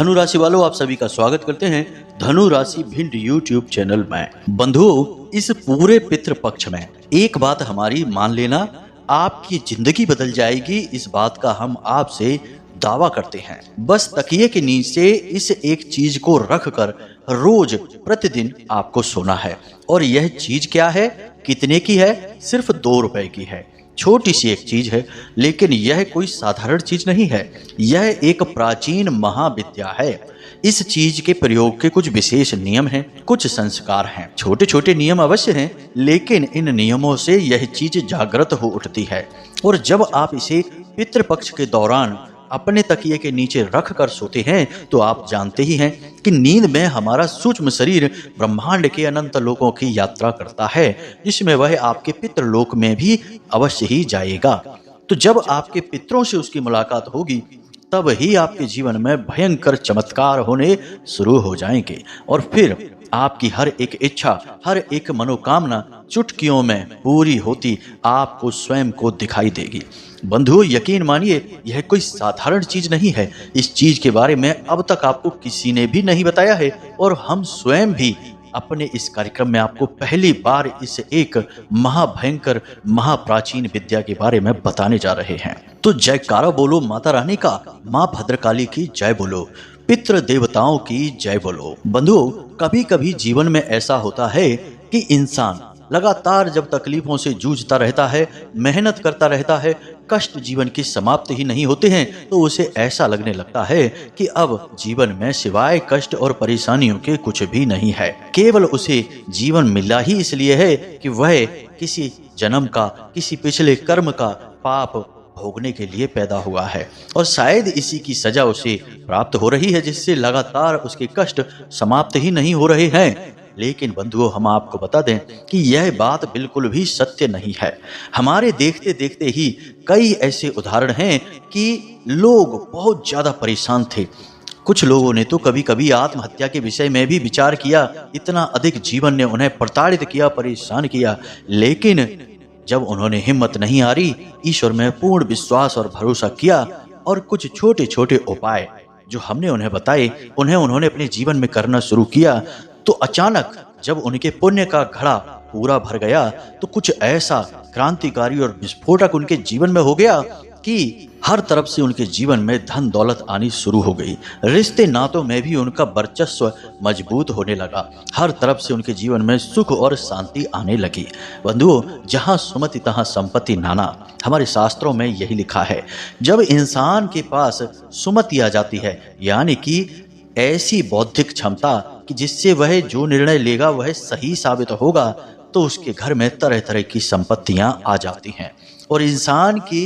धनु राशि वालों, आप सभी का स्वागत करते हैं धनु राशि भिंड यूट्यूब चैनल में। बंधुओं, इस पूरे पितृ पक्ष में एक बात हमारी मान लेना, आपकी जिंदगी बदल जाएगी। इस बात का हम आपसे दावा करते हैं। बस तकिए के नीचे इस एक चीज को रख कर रोज प्रतिदिन आपको सोना है। और यह चीज क्या है, कितने की है? सिर्फ 2 रुपए की है। छोटी सी एक चीज है, लेकिन यह कोई साधारण चीज नहीं है। यह एक प्राचीन महाविद्या है। इस चीज के प्रयोग के कुछ विशेष नियम हैं, कुछ संस्कार हैं। छोटे छोटे नियम अवश्य हैं, लेकिन इन नियमों से यह चीज जागृत हो उठती है। और जब आप इसे पितृपक्ष के दौरान अपने तकिए के नीचे रख कर सोते हैं, तो आप जानते ही हैं कि नींद में हमारा सूक्ष्म शरीर ब्रह्मांड के अनंत लोकों की यात्रा करता है, जिसमें वह आपके पितृलोक में भी अवश्य ही जाएगा। तो जब आपके पितरों से उसकी मुलाकात होगी, तब ही आपके जीवन में भयंकर चमत्कार होने शुरू हो जाएंगे। और फिर आपकी हर एक इच्छा, हर एक मनोकामना चुटकियों में पूरी होती आपको स्वयं को दिखाई देगी। बंधुओं, यकीन मानिए, यह कोई साधारण चीज नहीं है। इस चीज के बारे में अब तक आपको किसी ने भी नहीं बताया है, और हम स्वयं भी अपने इस कार्यक्रम में आपको पहली बार इस एक महाभयंकर महाप्राचीन विद्या के बारे में बताने जा रहे हैं। तो जयकारा बोलो माता रानी का, माँ भद्रकाली की जय बोलो, पितृ देवताओं की जय बोलो। बंधुओं, कभी कभी जीवन में ऐसा होता है कि इंसान लगातार जब तकलीफों से जूझता रहता है, मेहनत करता रहता है, कष्ट जीवन की समाप्ति ही नहीं होते हैं, तो उसे ऐसा लगने लगता है कि अब जीवन में सिवाय कष्ट और परेशानियों के कुछ भी नहीं है। केवल उसे जीवन मिला ही इसलिए है कि वह किसी जन्म का, किसी पिछले कर्म का पाप भोगने के लिए पैदा हुआ है, और शायद इसी की सजा उसे प्राप्त हो रही है, जिससे लगातार उसके कष्ट समाप्त ही नहीं हो रहे हैं। लेकिन बंधुओं, हम आपको बता दें कि यह बात बिल्कुल भी सत्य नहीं है। हमारे देखते देखते ही कई ऐसे उदाहरण हैं कि लोग बहुत ज्यादा परेशान थे। कुछ लोगों ने तो कभी कभी आत्महत्या के विषय में भी विचार किया। इतना अधिक जीवन ने उन्हें प्रताड़ित किया, परेशान किया। लेकिन जब उन्होंने हिम्मत नहीं हारी, ईश्वर में पूर्ण विश्वास और भरोसा किया, और कुछ छोटे छोटे उपाय जो हमने उन्हें बताए, उन्होंने अपने जीवन में करना शुरू किया, तो अचानक जब उनके पुण्य का घड़ा पूरा भर गया, तो कुछ ऐसा क्रांतिकारी और विस्फोटक उनके जीवन में हो गया कि हर तरफ से उनके जीवन में धन दौलत आनी शुरू हो गई। रिश्ते नातों में भी उनका वर्चस्व मजबूत होने लगा। हर तरफ से उनके जीवन में सुख और शांति आने लगी। बंधुओं, जहां सुमति तहां संपत्ति नाना, हमारे शास्त्रों में यही लिखा है। जब इंसान के पास सुमति आ जाती है, यानी कि ऐसी बौद्धिक क्षमता कि जिससे वह जो निर्णय लेगा वह सही साबित होगा, तो उसके घर में तरह तरह की संपत्तियां आ जाती हैं। और इंसान की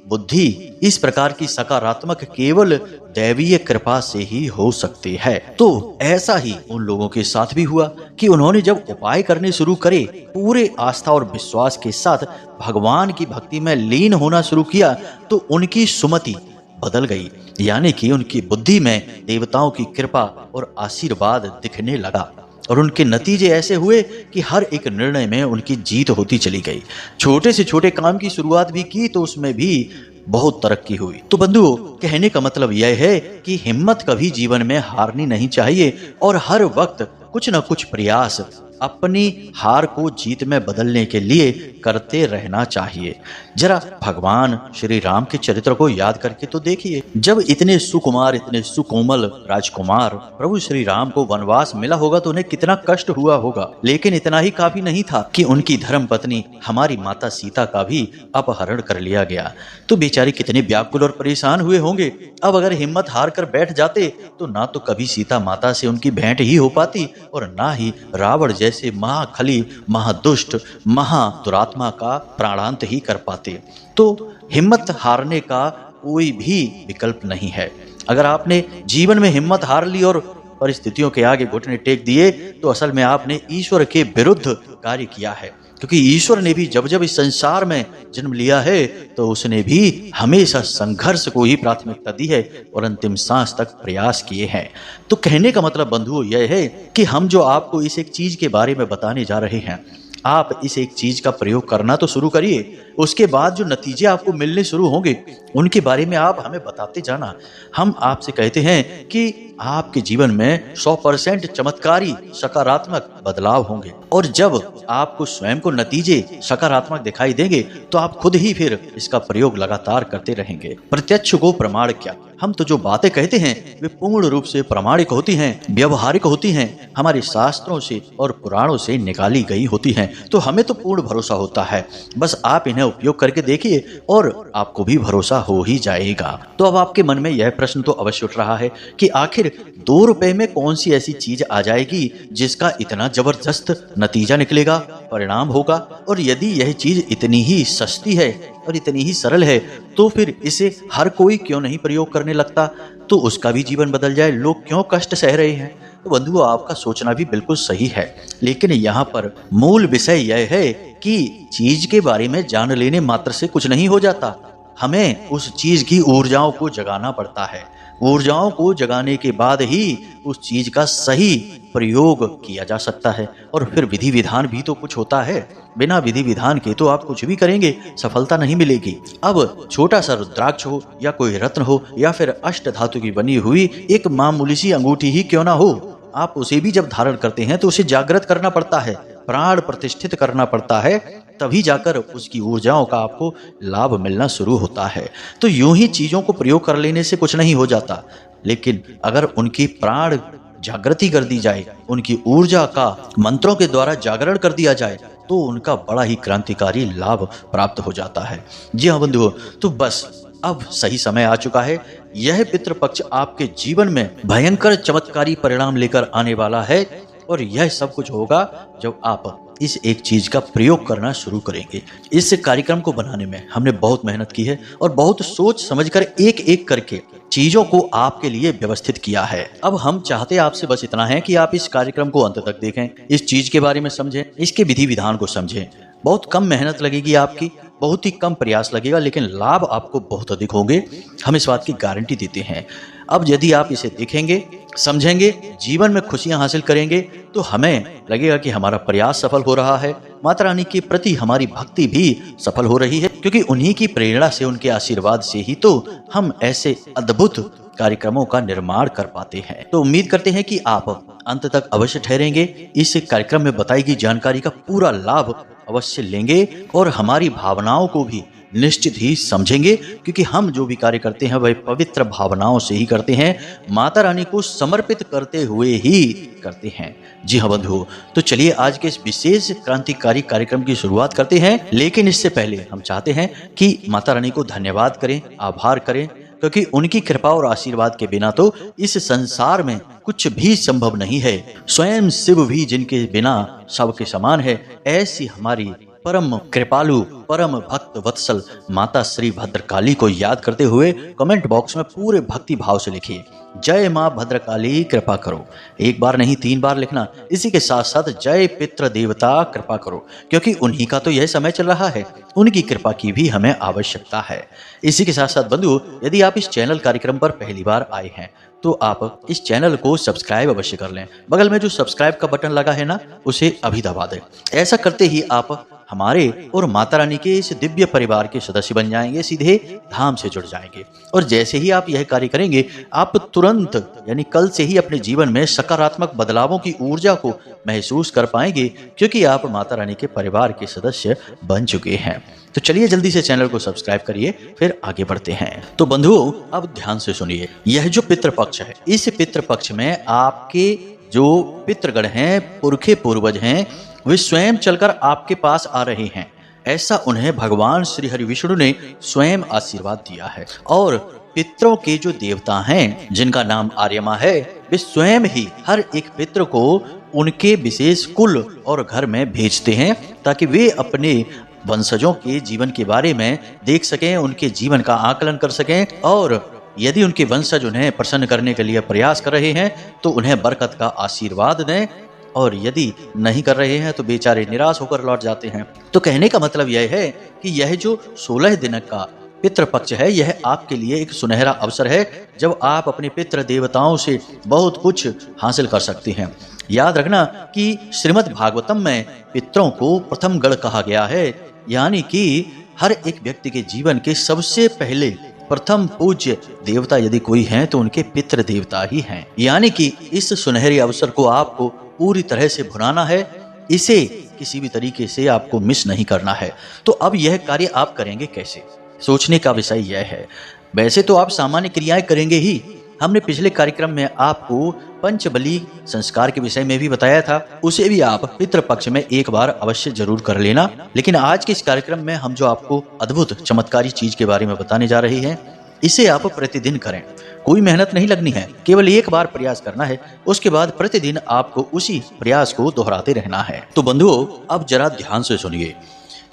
बुद्धि इस प्रकार की सकारात्मक केवल दैवीय कृपा से ही हो सकती है। तो ऐसा ही उन लोगों के साथ भी हुआ कि उन्होंने जब उपाय करने शुरू करे, पूरे आस्था और विश्वास के साथ भगवान की भक्ति में लीन होना शुरू किया, तो उनकी सुमति बदल गई, यानी कि उनकी बुद्धि में देवताओं की कृपा और आशीर्वाद दिखने लगा। और उनके नतीजे ऐसे हुए कि हर एक निर्णय में उनकी जीत होती चली गई। छोटे से छोटे काम की शुरुआत भी की, तो उसमें भी बहुत तरक्की हुई। तो बंधुओं, कहने का मतलब यह है कि हिम्मत कभी जीवन में हारनी नहीं चाहिए, और हर वक्त कुछ न कुछ प्रयास अपनी हार को जीत में बदलने के लिए करते रहना चाहिए। जरा भगवान श्री राम के चरित्र को याद करके तो देखिए। जब इतने सुकुमार, इतने सुकोमल राजकुमार प्रभु श्री राम को वनवास मिला होगा, तो उन्हें कितना कष्ट हुआ होगा। लेकिन इतना ही काफी नहीं था कि उनकी धर्म पत्नी हमारी माता सीता का भी अपहरण कर लिया गया। तो बेचारे कितने व्याकुल और परेशान हुए होंगे। अब अगर हिम्मत हार कर बैठ जाते, तो ना तो कभी सीता माता से उनकी भेंट ही हो पाती, और ना ही रावण जैसे महाखली, महादुष्ट, महादुरात्मा का प्राणांत ही कर पाते। तो हिम्मत हारने का कोई भी विकल्प नहीं है। अगर आपने जीवन में हिम्मत हार ली और परिस्थितियों के आगे घुटने टेक दिए, तो असल में आपने ईश्वर के विरुद्ध कार्य किया है। क्योंकि ईश्वर ने भी जब जब इस संसार में जन्म लिया है, तो उसने भी हमेशा संघर्ष को ही प्राथमिकता दी है, और अंतिम सांस तक प्रयास किए हैं। तो कहने का मतलब बंधुओं यह है कि हम जो आपको इस एक चीज के बारे में बताने जा रहे हैं, आप इस एक चीज का प्रयोग करना तो शुरू करिए। उसके बाद जो नतीजे आपको मिलने शुरू होंगे उनके बारे में आप हमें बताते जाना। हम आपसे कहते हैं कि आपके जीवन में 100% चमत्कारी सकारात्मक बदलाव होंगे, और जब आपको स्वयं को नतीजे सकारात्मक दिखाई देंगे तो आप खुद ही फिर इसका प्रयोग लगातार करते रहेंगे। प्रत्यक्ष को प्रमाण क्या, हम तो जो बातें कहते हैं वे पूर्ण रूप से प्रामाणिक होती हैं, व्यवहारिक होती हैं, हमारे शास्त्रों से और पुराणों से निकाली गई होती हैं, तो हमें तो पूर्ण भरोसा होता है। बस आप इन्हें उपयोग करके देखिए और आपको भी भरोसा हो ही जाएगा। तो अब आपके मन में यह प्रश्न तो अवश्य उठ रहा है कि आखिर 2 रुपए में कौन सी ऐसी चीज आ जाएगी जिसका इतना जबरदस्त नतीजा निकलेगा, परिणाम होगा, और यदि यह चीज इतनी ही सस्ती है और इतनी ही सरल है तो फिर इसे हर कोई क्यों नहीं प्रयोग करने लगता, तो उसका भी जीवन बदल जाए, लोग क्यों कष्ट सह रहे हैं। तो बंधुओं, आपका सोचना भी बिल्कुल सही है, लेकिन यहाँ पर मूल विषय यह है कि चीज के बारे में जान लेने मात्र से कुछ नहीं हो जाता, हमें उस चीज की ऊर्जाओं को जगाना पड़ता है। ऊर्जाओं को जगाने के बाद ही उस चीज का सही प्रयोग किया जा सकता है, और फिर विधि विधान भी तो कुछ होता है। बिना विधि विधान के तो आप कुछ भी करेंगे सफलता नहीं मिलेगी। अब छोटा सा रुद्राक्ष हो या कोई रत्न हो या फिर अष्ट धातु की बनी हुई एक मामूली सी अंगूठी ही क्यों ना हो, आप उसे भी जब धारण करते हैं तो उसे जागृत करना पड़ता है, प्राण प्रतिष्ठित करना पड़ता है, तभी जाकर उसकी ऊर्जाओं का आपको लाभ मिलना शुरू होता है। तो यूं ही चीजों को प्रयोग कर लेने से कुछ नहीं हो जाता, लेकिन अगर उनकी प्राण जागृति कर दी जाए, उनकी ऊर्जा का मंत्रों के द्वारा जागरण कर दिया जाए, तो उनका बड़ा ही क्रांतिकारी लाभ प्राप्त हो जाता है। जी हाँ बंधुओं, तो बस अब सही समय आ चुका है। यह पितृपक्ष आपके जीवन में भयंकर चमत्कारी परिणाम लेकर आने वाला है, और यह सब कुछ होगा जब आप इस एक चीज का प्रयोग करना शुरू करेंगे। इस कार्यक्रम को बनाने में हमने बहुत मेहनत की है और बहुत सोच समझकर एक एक करके चीजों को आपके लिए व्यवस्थित किया है। अब हम चाहते आपसे बस इतना है कि आप इस कार्यक्रम को अंत तक देखें, इस चीज के बारे में समझें, इसके विधि विधान को समझें। बहुत कम मेहनत लगेगी आपकी, बहुत ही कम प्रयास लगेगा, लेकिन लाभ आपको बहुत अधिक होंगे, हम इस बात की गारंटी देते हैं। अब यदि आप इसे देखेंगे, समझेंगे, जीवन में खुशियां हासिल करेंगे, तो हमें लगेगा कि हमारा प्रयास सफल हो रहा है, माता रानी के प्रति हमारी भक्ति भी सफल हो रही है, क्योंकि उन्हीं की प्रेरणा से, उनके आशीर्वाद से ही तो हम ऐसे अद्भुत कार्यक्रमों का निर्माण कर पाते हैं। तो उम्मीद करते हैं कि आप अंत तक अवश्य ठहरेंगे, इस कार्यक्रम में बताई गई जानकारी का पूरा लाभ अवश्य लेंगे और हमारी भावनाओं को भी निश्चित ही समझेंगे, क्योंकि हम जो भी कार्य करते हैं वह पवित्र भावनाओं से ही करते हैं, माता रानी को समर्पित करते हुए ही करते हैं। जी हाँ बंधुओं, तो चलिए आज के इस विशेष क्रांतिकारी कार्यक्रम की शुरुआत करते हैं, लेकिन इससे पहले हम चाहते हैं कि माता रानी को धन्यवाद करें, आभार करें, क्योंकि उनकी कृपा और आशीर्वाद के बिना तो इस संसार में कुछ भी संभव नहीं है। स्वयं शिव भी जिनके बिना सबके समान है, ऐसी हमारी परम कृपालु, परम भक्त वत्सल माता श्री भद्रकाली को याद करते हुए कमेंट बॉक्स में पूरे भक्ति भाव से लिखिए, जय माँ भद्रकाली कृपा करो। एक बार नहीं 3 बार लिखना। इसी के साथ साथ जय पितृ देवता कृपा करो, क्योंकि उन्हीं का तो यह समय चल रहा है, उनकी कृपा की भी हमें आवश्यकता है। इसी के साथ साथ बंधु, यदि आप इस चैनल कार्यक्रम पर पहली बार आए हैं तो आप इस चैनल को सब्सक्राइब अवश्य कर लें। बगल में जो सब्सक्राइब का बटन लगा है ना, उसे अभी दबा दें। ऐसा करते ही आप हमारे और माता रानी के इस दिव्य परिवार के सदस्य बन जाएंगे, सीधे धाम से जुड़ जाएंगे। और जैसे ही आप यह कार्य करेंगे, आप तुरंत यानी कल से ही अपने जीवन में सकारात्मक बदलावों की ऊर्जा को महसूस कर पाएंगे, क्योंकि आप माता रानी के परिवार के सदस्य बन चुके हैं। तो चलिए जल्दी से चैनल को सब्सक्राइब करिए, फिर आगे बढ़ते हैं। तो बंधुओं, अब ध्यान से सुनिए, यह जो पितृपक्ष है, इस पितृपक्ष में आपके जो पितृगण हैं, पुरखे पूर्वज हैं, वे स्वयं चलकर आपके पास आ रहे हैं। ऐसा उन्हें भगवान श्री हरि विष्णु ने स्वयं आशीर्वाद दिया है। और पितरों के जो देवता हैं, जिनका नाम आर्यमा है, वे स्वयं ही हर एक पितृ को उनके विशेष कुल और घर में भेजते हैं, ताकि वे अपने वंशजों के जीवन के बारे में देख सकें, उनके जीवन का आकलन कर सकें, और यदि उनके वंशज उन्हें प्रसन्न करने के लिए प्रयास कर रहे हैं तो उन्हें बरकत का आशीर्वाद दें, और यदि नहीं कर रहे हैं तो बेचारे निराश होकर लौट जाते हैं। तो कहने का मतलब यह है कि यह जो 16 दिन का पितृपक्ष है, यह आपके लिए एक सुनहरा अवसर है, जब आप अपने पितृ देवताओं से बहुत कुछ हासिल कर सकते हैं। याद रखना कि श्रीमद् भागवतम में पितरों को प्रथम गण कहा गया है, यानी कि हर एक व्यक्ति के जीवन के सबसे पहले प्रथम पूज्य देवता यदि कोई हैं तो उनके पितृ देवता ही हैं। यानी कि इस सुनहरे अवसर को आपको पूरी तरह से भुनाना है, इसे किसी भी तरीके से आपको मिस नहीं करना है। तो अब यह कार्य आप करेंगे कैसे, सोचने का विषय यह है। वैसे तो आप सामान्य क्रियाएं करेंगे ही। हमने पिछले कार्यक्रम में आपको पंचबली संस्कार के विषय में भी बताया था, उसे भी आप पितृपक्ष में एक बार अवश्य जरूर कर लेना। लेकिन आज के इस कार्यक्रम में हम जो आपको अद्भुत चमत्कारी चीज के बारे में बताने जा रहे हैं, इसे आप प्रतिदिन करें। कोई मेहनत नहीं लगनी है, केवल एक बार प्रयास करना है, उसके बाद प्रतिदिन आपको उसी प्रयास को दोहराते रहना है। तो बंधुओं, अब जरा ध्यान से सुनिए।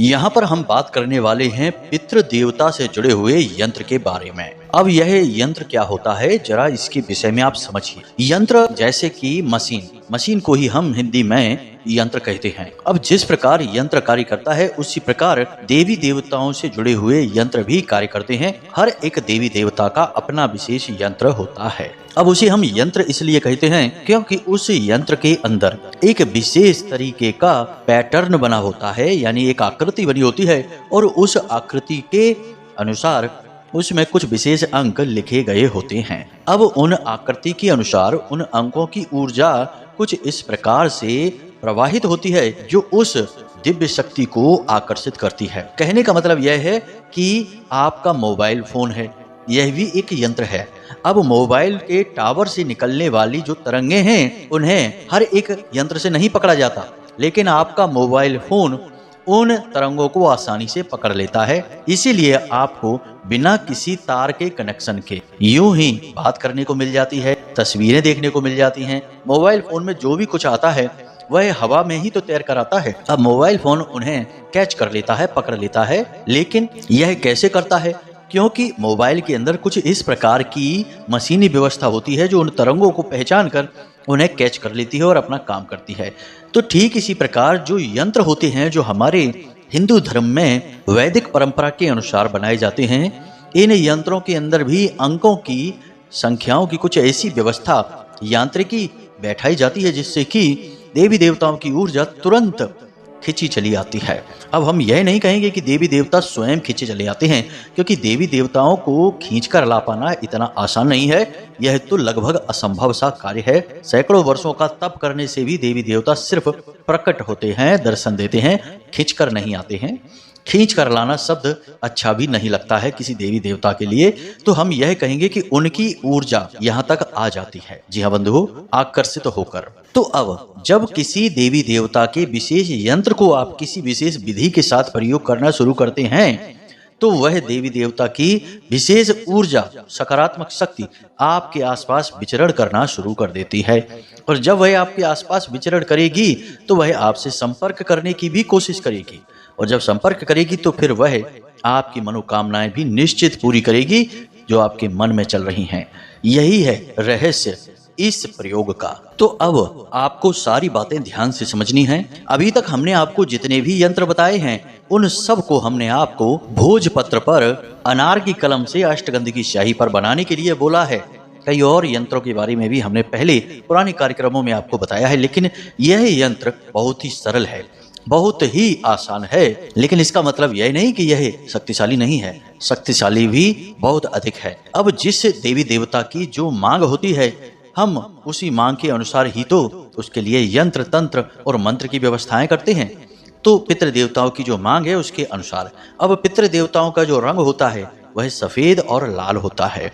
यहाँ पर हम बात करने वाले हैं पितृ देवता से जुड़े हुए यंत्र के बारे में। अब यह यंत्र क्या होता है, जरा इसके विषय में आप समझिए। यंत्र जैसे कि मशीन को ही हम हिंदी में यंत्र कहते हैं। अब जिस प्रकार यंत्र कार्य करता है, उसी प्रकार देवी देवताओं से जुड़े हुए यंत्र भी कार्य करते हैं। हर एक देवी देवता का अपना विशेष यंत्र होता है। अब उसे हम यंत्र इसलिए कहते हैं क्योंकि उस यंत्र के अंदर एक विशेष तरीके का पैटर्न बना होता है, यानी एक आकृति बनी होती है, और उस आकृति के अनुसार उसमें कुछ विशेष अंक लिखे गए होते हैं। अब उन आकृति के अनुसार उन अंकों की ऊर्जा कुछ इस प्रकार से प्रवाहित होती है जो उस दिव्य शक्ति को आकर्षित करती है। कहने का मतलब यह है कि आपका मोबाइल फोन है, यह भी एक यंत्र है। अब मोबाइल के टावर से निकलने वाली जो तरंगे हैं, उन्हें हर एक यंत्र से नहीं पकड़ा जाता, लेकिन आपका मोबाइल फोन उन तरंगों को आसानी से पकड़ लेता है। इसीलिए आपको बिना किसी तार के कनेक्शन के यूं ही बात करने को मिल जाती है, तस्वीरें देखने को मिल जाती हैं। मोबाइल फोन में जो भी कुछ आता है वह हवा में ही तो तैर कर आता है। अब मोबाइल फोन उन्हें कैच कर लेता है, पकड़ लेता है। लेकिन यह कैसे करता है? क्योंकि मोबाइल के अंदर कुछ इस प्रकार की मशीनी व्यवस्था होती है जो उन तरंगों को पहचान कर उन्हें कैच कर लेती है और अपना काम करती है। तो ठीक इसी प्रकार जो यंत्र होते हैं, जो हमारे हिंदू धर्म में वैदिक परंपरा के अनुसार बनाए जाते हैं, इन यंत्रों के अंदर भी अंकों की, संख्याओं की कुछ ऐसी व्यवस्था यांत्रिकी बैठाई जाती है जिससे कि देवी देवताओं की ऊर्जा तुरंत खिंची चली आती है। अब हम यह नहीं कहेंगे कि देवी देवता स्वयं खींचे चले आते हैं, क्योंकि देवी देवताओं को खींचकर ला पाना इतना आसान नहीं है। यह तो लगभग असंभव सा कार्य है। सैकड़ों वर्षों का तप करने से भी देवी देवता सिर्फ प्रकट होते हैं, दर्शन देते हैं, खींचकर नहीं आते हैं। खींच कर लाना शब्द अच्छा भी नहीं लगता है किसी देवी देवता के लिए। तो हम यह कहेंगे कि उनकी ऊर्जा यहाँ तक आ जाती है। जी हाँ बंधुओं, आकर्षित होकर। तो अब जब किसी देवी देवता के विशेष यंत्र को आप किसी विशेष विधि के साथ प्रयोग करना शुरू करते हैं, तो वह देवी देवता की विशेष ऊर्जा, सकारात्मक शक्ति आपके आसपास विचरण करना शुरू कर देती है। और जब वह आपके आसपास विचरण करेगी तो वह आपसे संपर्क करने की भी कोशिश करेगी, और जब संपर्क करेगी तो फिर वह आपकी मनोकामनाएं भी निश्चित पूरी करेगी जो आपके मन में चल रही हैं। यही है रहस्य इस प्रयोग का। तो अब आपको सारी बातें ध्यान से समझनी हैं। अभी तक हमने आपको जितने भी यंत्र बताए हैं, उन सब को हमने आपको भोजपत्र पर, अनार की कलम से, अष्टगंध की स्याही पर बनाने के लिए बोला है। कई और यंत्रों के बारे में भी हमने पहले पुराने कार्यक्रमों में आपको बताया है, लेकिन यह यंत्र बहुत ही सरल है, बहुत ही आसान है। लेकिन इसका मतलब यह नहीं कि यह शक्तिशाली नहीं है, शक्तिशाली भी बहुत अधिक है। अब जिस देवी देवता की जो मांग होती है, हम उसी मांग के अनुसार ही तो उसके लिए यंत्र, तंत्र और मंत्र की व्यवस्थाएं करते हैं। तो पितृ देवताओं की जो मांग है उसके अनुसार। अब पितृ देवताओं का जो रंग होता है वह सफेद और लाल होता है।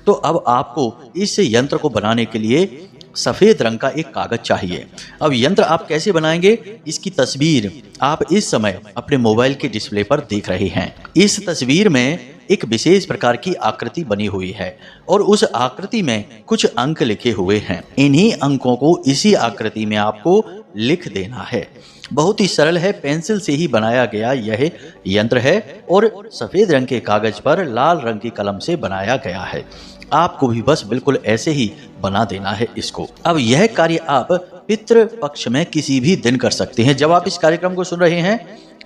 तो अब आपको इस यंत्र को बनाने के लिए सफेद रंग का एक कागज चाहिए। अब यंत्र आप कैसे बनाएंगे, इसकी तस्वीर आप इस समय अपने मोबाइल के डिस्प्ले पर देख रहे हैं। इस तस्वीर में एक विशेष प्रकार की आकृति बनी हुई है और उस आकृति में कुछ अंक लिखे हुए हैं। इन्हीं अंकों को इसी आकृति में आपको लिख देना है। बहुत ही सरल है, पेंसिल से ही बनाया गया यह यंत्र है और सफेद रंग के कागज पर लाल रंग की कलम से बनाया गया है। आपको भी बस बिल्कुल ऐसे ही बना देना है इसको। अब यह कार्य आप पितृ पक्ष में किसी भी दिन कर सकते हैं। जब आप इस कार्यक्रम को सुन रहे हैं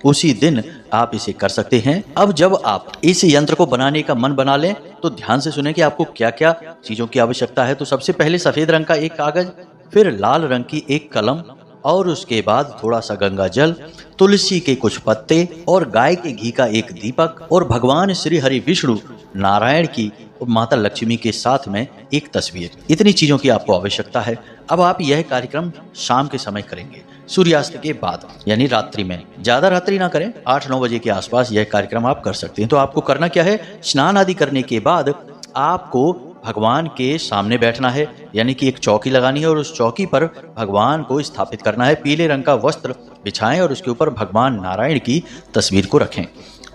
उसी दिन आप इसे कर सकते हैं। अब जब आप इस यंत्र को बनाने का मन बना लें तो ध्यान से सुनें कि आपको क्या क्या चीजों की आवश्यकता है। तो सबसे पहले सफेद रंग का एक कागज, फिर लाल रंग की एक कलम और उसके बाद थोड़ा सा गंगा जल, तुलसी के कुछ पत्ते और गाय के घी का एक दीपक और भगवान श्री हरि विष्णु नारायण की और माता लक्ष्मी के साथ में एक तस्वीर। इतनी चीजों की आपको आवश्यकता है। अब आप यह कार्यक्रम शाम के समय करेंगे, सूर्यास्त के बाद, यानी रात्रि में। ज्यादा रात्रि ना करें, 8-9 बजे के आसपास यह कार्यक्रम आप कर सकते हैं। तो आपको करना क्या है, स्नान आदि करने के बाद आपको भगवान के सामने बैठना है, यानी कि एक चौकी लगानी है और उस चौकी पर भगवान को स्थापित करना है। पीले रंग का वस्त्र बिछाएं और उसके ऊपर भगवान नारायण की तस्वीर को रखें।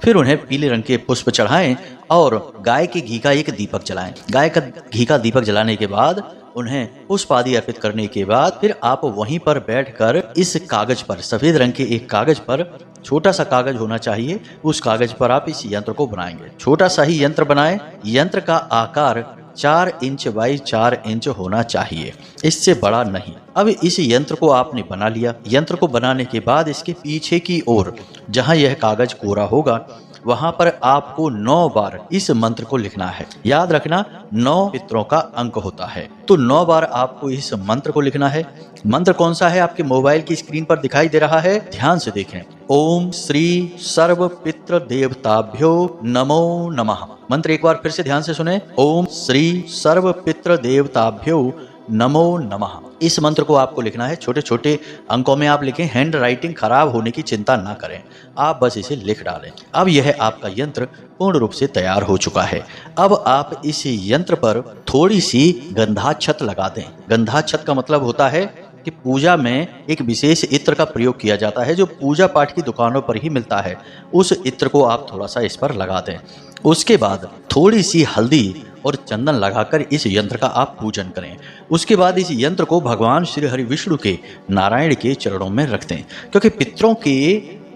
फिर उन्हें पीले रंग के पुष्प चढ़ाएं और गाय के घी का एक दीपक जलाएं। गाय का घी का दीपक जलाने के बाद उन्हें पुष्प आदि अर्पित करने के बाद फिर आप वहीं पर बैठकर इस कागज पर, सफेद रंग के एक कागज पर, छोटा सा कागज होना चाहिए, उस कागज पर आप इस यंत्र को बनाएंगे। छोटा सा ही यंत्र बनाएं। यंत्र का आकार 4 इंच बाई 4 इंच होना चाहिए, इससे बड़ा नहीं। अब इस यंत्र को आपने बना लिया। यंत्र को बनाने के बाद इसके पीछे की ओर जहां यह कागज कोरा होगा वहां पर आपको 9 बार इस मंत्र को लिखना है। याद रखना 9 पितरों का अंक होता है, तो 9 बार आपको इस मंत्र को लिखना है। मंत्र कौन सा है, आपके मोबाइल की स्क्रीन पर दिखाई दे रहा है, ध्यान से देखें। ओम श्री सर्व पितृ देवताभ्यो नमो नमः। मंत्र एक बार फिर से ध्यान से सुने। ओम श्री सर्व पितृ देवताभ्यो नमो नमः। इस मंत्र को आपको लिखना है। छोटे छोटे अंकों में आप लिखें, हैंड राइटिंग खराब होने की चिंता ना करें, आप बस इसे लिख डालें। अब यह आपका यंत्र पूर्ण रूप से तैयार हो चुका है। अब आप इस यंत्र पर थोड़ी सी गंधाक्षत लगा दें। गंधाक्षत का मतलब होता है कि पूजा में एक विशेष इत्र का प्रयोग किया जाता है जो पूजा पाठ की दुकानों पर ही मिलता है। उस इत्र को आप थोड़ा सा इस पर लगा दें। उसके बाद थोड़ी सी हल्दी और चंदन लगाकर इस यंत्र का आप पूजन करें। उसके बाद इस यंत्र को भगवान श्री हरि विष्णु के नारायण के चरणों में रख दें, क्योंकि पितरों के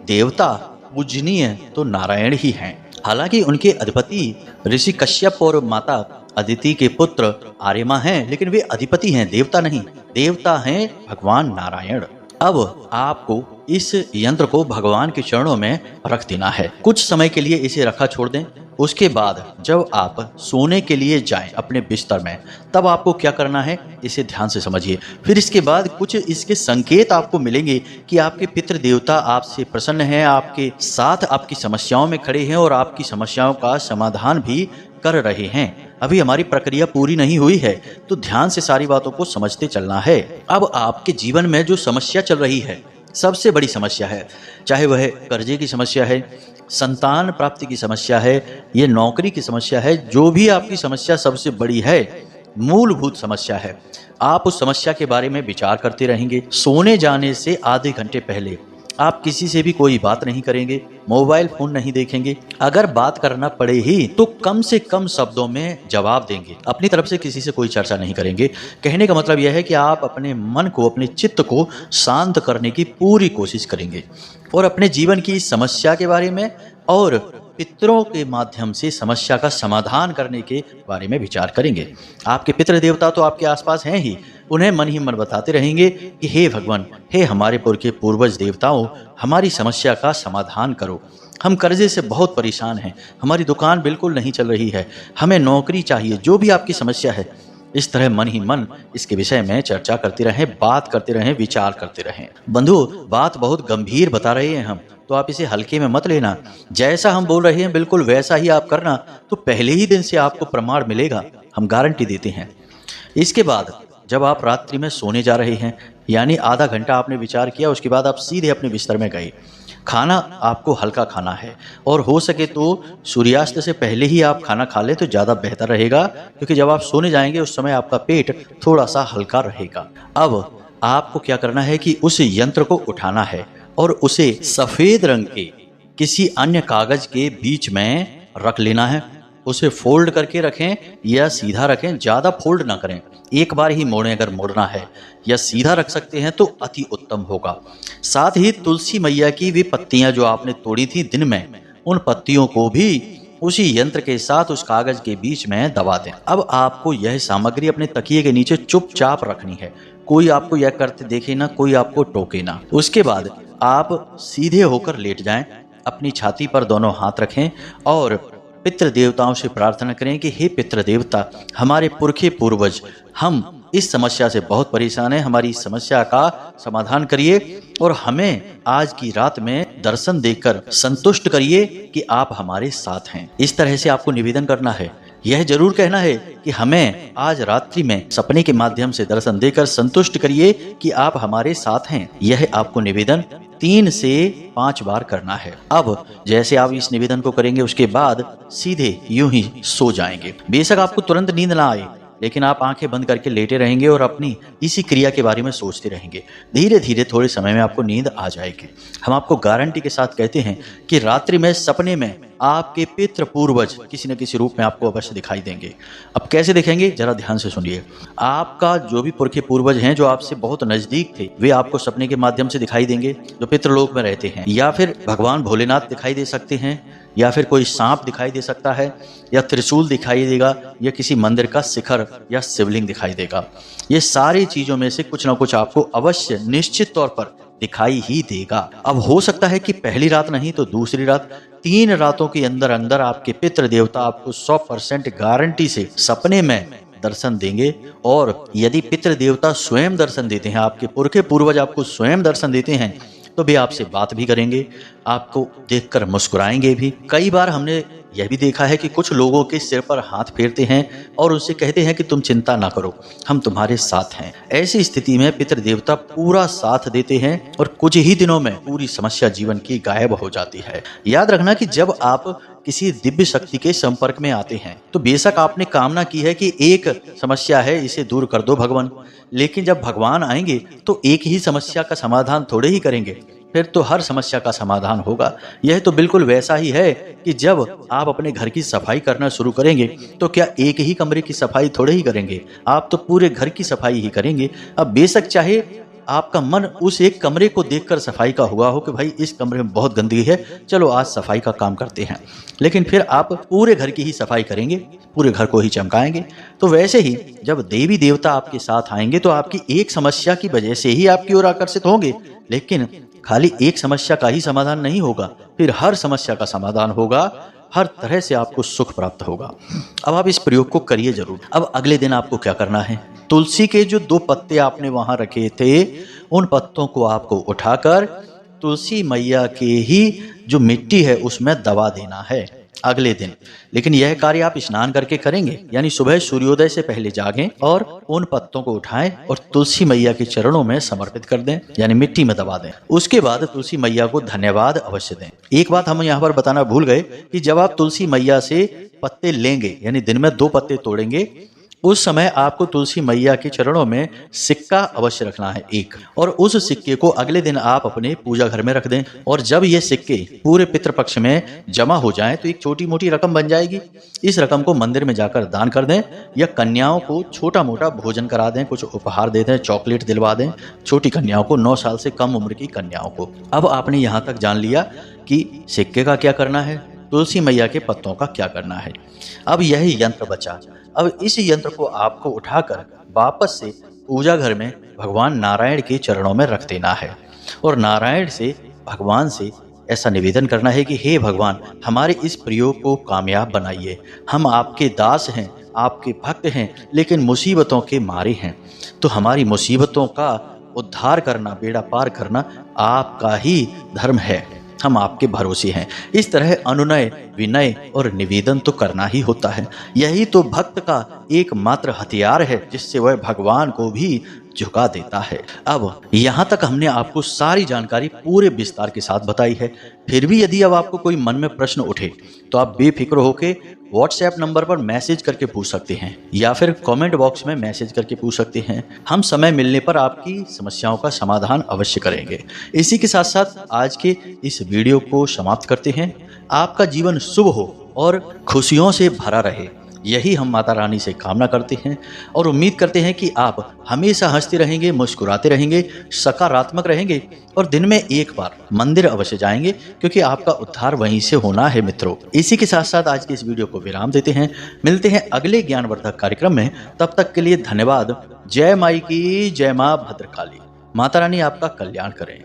देवता पूजनीय तो नारायण ही हैं। हालांकि उनके अधिपति ऋषि कश्यप और माता अदिति के पुत्र आर्यमा हैं, लेकिन वे अधिपति हैं, देवता नहीं। देवता हैं भगवान नारायण। अब आपको इस यंत्र को भगवान के चरणों में रख देना है। कुछ समय के लिए इसे रखा छोड़ दें। उसके बाद जब आप सोने के लिए जाएं अपने बिस्तर में, तब आपको क्या करना है, इसे ध्यान से समझिए। फिर इसके बाद कुछ इसके संकेत आपको मिलेंगे कि आपके पितृ देवता आपसे प्रसन्न हैं, आपके साथ आपकी समस्याओं में खड़े हैं और आपकी समस्याओं का समाधान भी कर रहे हैं। अभी हमारी प्रक्रिया पूरी नहीं हुई है, तो ध्यान से सारी बातों को समझते चलना है। अब आपके जीवन में जो समस्या चल रही है, सबसे बड़ी समस्या है, चाहे वह कर्जे की समस्या है, संतान प्राप्ति की समस्या है, ये नौकरी की समस्या है, जो भी आपकी समस्या सबसे बड़ी है, मूलभूत समस्या है, आप उस समस्या के बारे में विचार करते रहेंगे। सोने जाने से आधे घंटे पहले आप किसी से भी कोई बात नहीं करेंगे, मोबाइल फोन नहीं देखेंगे। अगर बात करना पड़े ही तो कम से कम शब्दों में जवाब देंगे। अपनी तरफ से किसी से कोई चर्चा नहीं करेंगे। कहने का मतलब यह है कि आप अपने मन को, अपने चित्त को शांत करने की पूरी कोशिश करेंगे और अपने जीवन की समस्या के बारे में और पितरों के माध्यम से समस्या का समाधान करने के बारे में विचार करेंगे। आपके पितृ देवता तो आपके आसपास हैं ही, उन्हें मन ही मन बताते रहेंगे कि हे भगवान, हे हमारे पूर्वज देवताओं, हमारी समस्या का समाधान करो। हम कर्जे से बहुत परेशान हैं, हमारी दुकान बिल्कुल नहीं चल रही है, हमें नौकरी चाहिए, जो भी आपकी समस्या है। इस तरह मन ही मन इसके विषय में चर्चा करते रहें, बात करते रहें, विचार करते रहें। बंधु, बात बहुत गंभीर बता रहे हैं हम, तो आप इसे हल्के में मत लेना। जैसा हम बोल रहे हैं बिल्कुल वैसा ही आप करना, तो पहले ही दिन से आपको प्रमाण मिलेगा, हम गारंटी देते हैं। इसके बाद जब आप रात्रि में सोने जा रहे हैं, यानी आधा घंटा आपने विचार किया, उसके बाद आप सीधे अपने बिस्तर में गए। खाना आपको हल्का खाना है और हो सके तो सूर्यास्त से पहले ही आप खाना खा लें तो ज़्यादा बेहतर रहेगा, क्योंकि जब आप सोने जाएंगे उस समय आपका पेट थोड़ा सा हल्का रहेगा। अब आपको क्या करना है कि उस यंत्र को उठाना है और उसे सफ़ेद रंग के किसी अन्य कागज के बीच में रख लेना है। उसे फोल्ड करके रखें या सीधा रखें, ज़्यादा फोल्ड ना करें, एक बार ही मोड़ें अगर मोड़ना है, या सीधा रख सकते हैं तो अति उत्तम होगा। साथ ही तुलसी मैया की भी पत्तियां जो आपने तोड़ी थी दिन में, उन पत्तियों को भी उसी यंत्र के साथ उस कागज के बीच में दबा दें। अब आपको यह सामग्री अपने तकिए के नीचे चुपचाप रखनी है, कोई आपको यह करते देखे ना, कोई आपको टोके ना। उसके बाद आप सीधे होकर लेट जाएं, अपनी छाती पर दोनों हाथ रखें और पितृ देवताओं से प्रार्थना करें कि हे पितृ देवता, हमारे पुरखे पूर्वज हम इस समस्या से बहुत परेशान हैं, हमारी इस समस्या का समाधान करिए और हमें आज की रात में दर्शन देकर संतुष्ट करिए कि आप हमारे साथ हैं। इस तरह से आपको निवेदन करना है। यह जरूर कहना है कि हमें आज रात्रि में सपने के माध्यम से दर्शन देकर संतुष्ट करिए कि आप हमारे साथ हैं। यह आपको निवेदन 3 से 5 बार करना है। अब जैसे आप इस निवेदन को करेंगे उसके बाद सीधे यूं ही सो जाएंगे। बेशक आपको तुरंत नींद ना आए, लेकिन आप आंखें बंद करके लेटे रहेंगे और अपनी इसी क्रिया के बारे में सोचते रहेंगे। धीरे धीरे थोड़े समय में आपको नींद आ जाएगी। हम आपको गारंटी के साथ कहते हैं कि रात्रि में सपने में आपके पितृ पूर्वज किसी न किसी रूप में आपको अवश्य दिखाई देंगे। अब कैसे दिखेंगे, जरा ध्यान से सुनिए। आपका जो भी पुरखे पूर्वज हैं जो आपसे बहुत नजदीक थे, वे आपको सपने के माध्यम से दिखाई देंगे, जो पितृलोक में रहते हैं। या फिर भगवान भोलेनाथ दिखाई दे सकते हैं, या फिर कोई सांप दिखाई दे सकता है, या त्रिशूल दिखाई देगा, या किसी मंदिर का शिखर या शिवलिंग दिखाई देगा। ये सारी चीजों में से कुछ ना कुछ आपको अवश्य निश्चित तौर पर दिखाई ही देगा। अब हो सकता है कि पहली रात नहीं तो दूसरी रात, 3 रातों के अंदर अंदर आपके पितृ देवता आपको 100% गारंटी से सपने में दर्शन देंगे। और यदि पितृ देवता स्वयं दर्शन देते हैं, आपके पुरखे पूर्वज आपको स्वयं दर्शन देते हैं, तो वे आपसे बात भी करेंगे, आपको देखकर मुस्कुराएंगे भी। कई बार हमने यह भी देखा है कि कुछ लोगों के सिर पर हाथ फेरते हैं और उनसे कहते हैं कि तुम चिंता ना करो, हम तुम्हारे साथ हैं। ऐसी स्थिति में पितृ देवता पूरा साथ देते हैं और कुछ ही दिनों में पूरी समस्या जीवन की गायब हो जाती है। याद रखना कि जब आप किसी दिव्य शक्ति के संपर्क में आते हैं तो बेशक आपने कामना की है कि एक समस्या है, इसे दूर कर दो भगवान, लेकिन जब भगवान आएंगे तो एक ही समस्या का समाधान थोड़े ही करेंगे, फिर तो हर समस्या का समाधान होगा। यह तो बिल्कुल वैसा ही है कि जब आप अपने घर की सफाई करना शुरू करेंगे तो क्या एक ही कमरे की सफाई थोड़े ही करेंगे, आप तो पूरे घर की सफाई ही करेंगे। अब बेशक चाहे आपका मन उस एक कमरे को देखकर सफाई का हुआ हो कि भाई इस कमरे में बहुत गंदगी है, चलो आज सफाई का काम करते हैं, लेकिन फिर आप पूरे घर की ही सफाई करेंगे, पूरे घर को ही चमकाएंगे। तो वैसे ही जब देवी देवता आपके साथ आएंगे तो आपकी एक समस्या की वजह से ही आपकी ओर आकर्षित होंगे, लेकिन खाली एक समस्या का ही समाधान नहीं होगा, फिर हर समस्या का समाधान होगा, हर तरह से आपको सुख प्राप्त होगा। अब आप इस प्रयोग को करिए जरूर। अब अगले दिन आपको क्या करना है, तुलसी के जो 2 पत्ते आपने वहां रखे थे, उन पत्तों को आपको उठाकर तुलसी मैया के ही जो मिट्टी है उसमें दबा देना है अगले दिन। लेकिन यह कार्य आप स्नान करके करेंगे, यानी सुबह सूर्योदय से पहले जागें और उन पत्तों को उठाएं और तुलसी मैया के चरणों में समर्पित कर दें, यानी मिट्टी में दबा दें। उसके बाद तुलसी मैया को धन्यवाद अवश्य दें। एक बात हम यहाँ पर बताना भूल गए कि जब आप तुलसी मैया से पत्ते लेंगे, यानी दिन में 2 पत्ते तोड़ेंगे, उस समय आपको तुलसी मैया के चरणों में सिक्का अवश्य रखना है 1, और उस सिक्के को अगले दिन आप अपने पूजा घर में रख दें। और जब ये सिक्के पूरे पितृपक्ष में जमा हो जाएं तो एक छोटी मोटी रकम बन जाएगी। इस रकम को मंदिर में जाकर दान कर दें, या कन्याओं को छोटा मोटा भोजन करा दें, कुछ उपहार दे दें, चॉकलेट दिलवा दें, छोटी कन्याओं को, 9 साल से कम उम्र की कन्याओं को। अब आपने यहाँ तक जान लिया कि सिक्के का क्या करना है, तुलसी मैया के पत्तों का क्या करना है। अब यही यंत्र बचा। अब इस यंत्र को आपको उठाकर वापस से पूजा घर में भगवान नारायण के चरणों में रख देना है और नारायण से, भगवान से ऐसा निवेदन करना है कि हे भगवान, हमारे इस प्रयोग को कामयाब बनाइए। हम आपके दास हैं, आपके भक्त हैं, लेकिन मुसीबतों के मारे हैं, तो हमारी मुसीबतों का उद्धार करना, बेड़ा पार करना आपका ही धर्म है, हम आपके भरोसे हैं। इस तरह अनुनय, विनय और निवेदन तो करना ही होता है। यही तो भक्त का एकमात्र हथियार है जिससे वह भगवान को भी झुका देता है। अब यहाँ तक हमने आपको सारी जानकारी पूरे विस्तार के साथ बताई है। फिर भी यदि अब आपको कोई मन में प्रश्न उठे तो आप बेफिक्र होकर व्हाट्सएप नंबर पर मैसेज करके पूछ सकते हैं, या फिर कमेंट बॉक्स में मैसेज करके पूछ सकते हैं। हम समय मिलने पर आपकी समस्याओं का समाधान अवश्य करेंगे। इसी के साथ साथ आज के इस वीडियो को समाप्त करते हैं। आपका जीवन शुभ हो और खुशियों से भरा रहे, यही हम माता रानी से कामना करते हैं और उम्मीद करते हैं कि आप हमेशा हंसते रहेंगे, मुस्कुराते रहेंगे, सकारात्मक रहेंगे और दिन में एक बार मंदिर अवश्य जाएंगे, क्योंकि आपका उद्धार वहीं से होना है मित्रों। इसी के साथ साथ आज के इस वीडियो को विराम देते हैं। मिलते हैं अगले ज्ञानवर्धक कार्यक्रम में। तब तक के लिए धन्यवाद। जय माई की जय, माँ भद्रकाली। माता रानी आपका कल्याण करें।